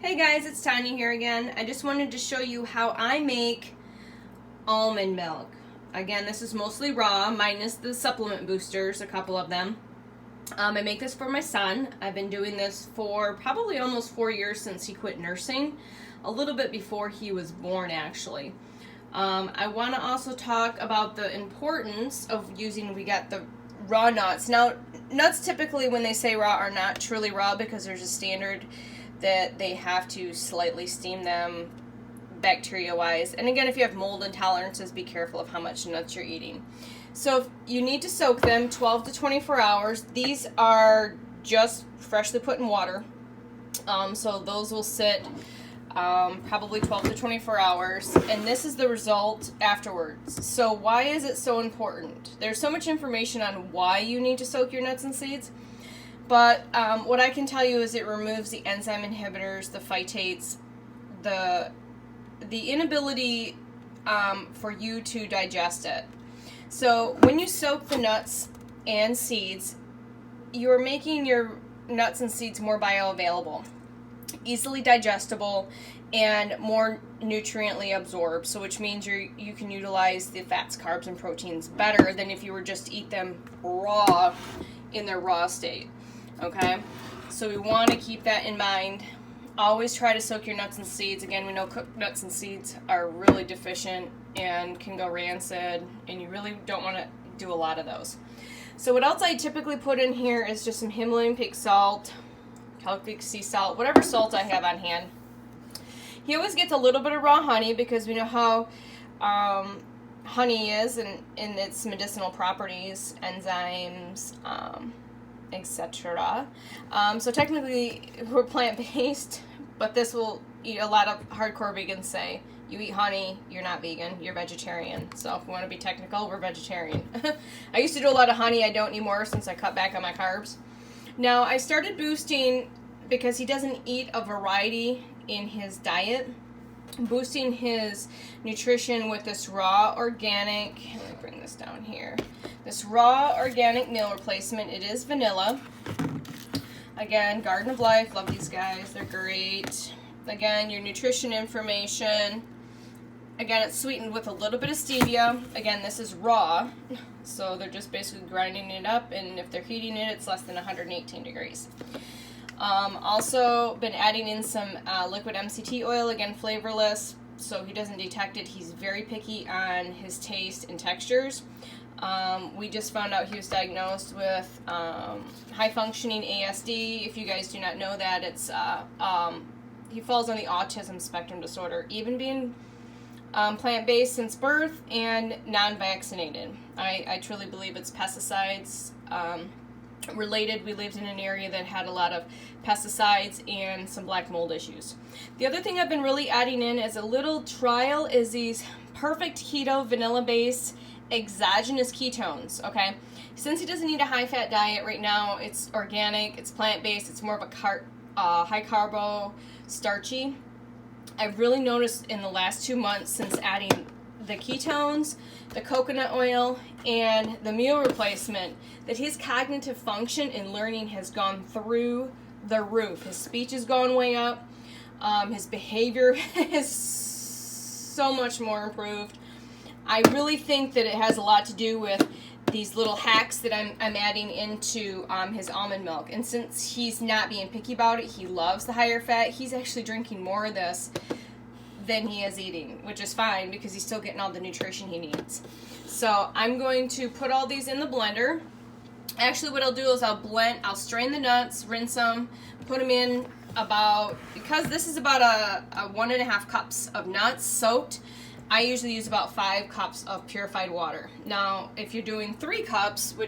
Hey guys, it's Tanya here again. I just wanted to show you how I make almond milk. Again, this is mostly raw, minus the supplement boosters, a couple of them. I make this for my son. I've been doing this for probably almost 4 years since he quit nursing, a little bit before he was born actually. I want to also talk about the importance of using, we got the raw nuts. Now, nuts typically when they say raw are not truly raw because there's a standard that they have to slightly steam them bacteria-wise. And again, if you have mold intolerances, be careful of how much nuts you're eating. So you need to soak them 12 to 24 hours. These are just freshly put in water. So those will sit probably 12 to 24 hours. And this is the result afterwards. So why is it so important? There's so much information on why you need to soak your nuts and seeds. But what I can tell you is it removes the enzyme inhibitors, the phytates, the inability for you to digest it. So when you soak the nuts and seeds, you're making your nuts and seeds more bioavailable, easily digestible, and more nutriently absorbed. So which means you can utilize the fats, carbs, and proteins better than if you were just to eat them raw in their raw state. Okay, so we want to keep that in mind. Always try to soak your nuts and seeds. Again, we know cooked nuts and seeds are really deficient and can go rancid, and you really don't want to do a lot of those. So what else I typically put in here is just some Himalayan pink salt, Celtic sea salt, whatever salt I have on hand. He always gets a little bit of raw honey because we know how honey is and its medicinal properties, enzymes, etc. So technically we're plant-based, but this will eat a lot of hardcore vegans say you eat honey, you're not vegan, you're vegetarian. So if we want to be technical, we're vegetarian. I used to do a lot of honey, I don't anymore since I cut back on my carbs. Now I started boosting because he doesn't eat a variety in his diet. Boosting his nutrition with this raw organic, let me bring this down here, this raw organic meal replacement. It is vanilla. Again, Garden of Life, love these guys, they're great. Again, your nutrition information. Again, it's sweetened with a little bit of stevia. Again, this is raw, so they're just basically grinding it up, and if they're heating it, it's less than 118 degrees. Also been adding in some liquid MCT oil, again flavorless, so he doesn't detect it. He's very picky on his taste and textures. We just found out he was diagnosed with high functioning ASD. If you guys do not know that, it's he falls on the autism spectrum disorder, even being plant-based since birth and non-vaccinated. I truly believe it's pesticides related. We lived in an area that had a lot of pesticides and some black mold issues. The other thing I've been really adding in as a little trial is these perfect keto vanilla based exogenous ketones. Okay, since he doesn't eat a high fat diet right now, it's organic, it's plant based, it's more of a high carbo, starchy. I've really noticed in the last 2 months since adding the ketones, the coconut oil, and the meal replacement that his cognitive function and learning has gone through the roof. His speech has gone way up. His behavior is so much more improved. I really think that it has a lot to do with these little hacks that I'm adding into his almond milk. And since he's not being picky about it, he loves the higher fat, he's actually drinking more of this than he is eating, which is fine because he's still getting all the nutrition he needs. So I'm going to put all these in the blender. Actually, what I'll do is I'll strain the nuts, rinse them, put them in because this is about a 1.5 cups of nuts soaked, I usually use about 5 cups of purified water. Now, if you're doing 3 cups, 1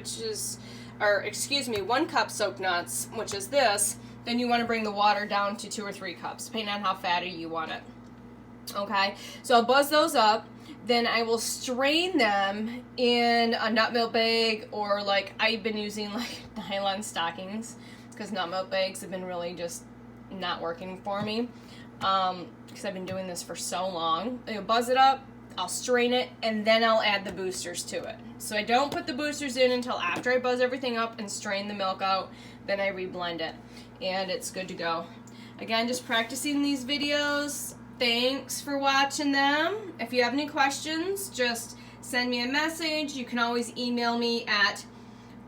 cup soaked nuts, which is this, then you want to bring the water down to 2 or 3 cups, depending on how fatty you want it. Okay, so I'll buzz those up, then I will strain them in a nut milk bag, or like I've been using like nylon stockings because nut milk bags have been really just not working for me because I've been doing this for so long. I'll buzz it up, I'll strain it, and then I'll add the boosters to it. So I don't put the boosters in until after I buzz everything up and strain the milk out, then I reblend it, and it's good to go. Again, just practicing these videos. Thanks for watching them. If you have any questions, just send me a message. You can always email me at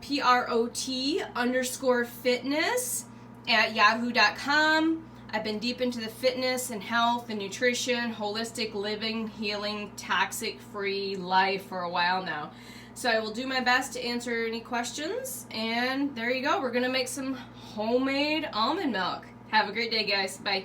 prot_fitness@yahoo.com. I've been deep into the fitness and health and nutrition, holistic living, healing, toxic-free life for a while now. So I will do my best to answer any questions. And there you go. We're going to make some homemade almond milk. Have a great day, guys. Bye.